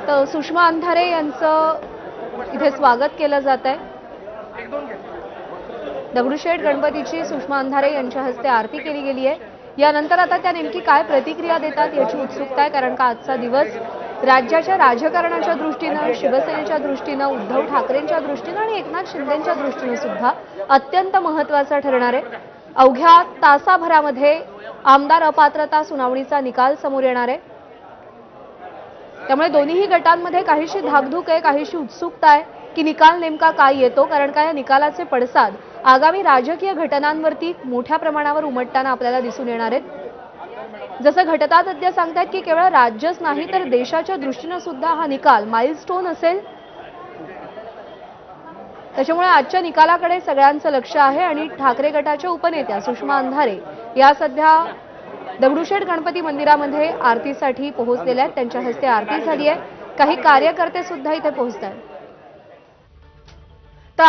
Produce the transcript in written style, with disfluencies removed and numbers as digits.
तर सुषमा अंधारे यांचं इथे स्वागत केलं जात आहे। दगडूशेठ गणपतीची सुषमा अंधारे यांच्या हस्ते आरती केली गेली आहे। यानंतर आता त्या नेमकी काय प्रतिक्रिया देतात याची उत्सुकता आहे, कारण का आजचा दिवस राज्याच्या राजकारणाच्या दृष्टीने, शिवसेनेच्या दृष्टीने, उद्धव ठाकरेंच्या दृष्टीने आणि एकनाथ शिंदेंच्या दृष्टीने सुद्धा अत्यंत महत्त्वाचा ठरणार आहे। अवघ्या तासाभरामध्ये आमदार अपात्रता सुनावणीचा निकाल समोर येणार आहे। त्यामुळे दोन्हीही गटांमध्ये काहीशी धाकधूक आहे, काहीशी उत्सुकता आहे की निकाल नेमका काय येतो, कारण का या निकालाचे पडसाद आगामी राजकीय घटनांवरती मोठ्या प्रमाणावर उमटताना आपल्याला दिसून येणार आहेत। जसं घटनातज्ञ सांगतात की केवळ राज्यच नाही तर देशाच्या दृष्टीने सुद्धा हा निकाल माइलस्टोन असेल। त्याच्यामुळे आजच्या निकालाकडे सगळ्यांचं लक्ष आहे आणि ठाकरे गटाच्या उपनेत्या सुषमा अंधारे या सध्या दगडूशेठ गणपती मंदिरामध्ये आरतीसाठी पोहोचलेल्या आहेत। त्यांच्या हस्ते आरती झाली आहे। काही कार्यकर्ते सुद्धा इथे पोहोचतात। तर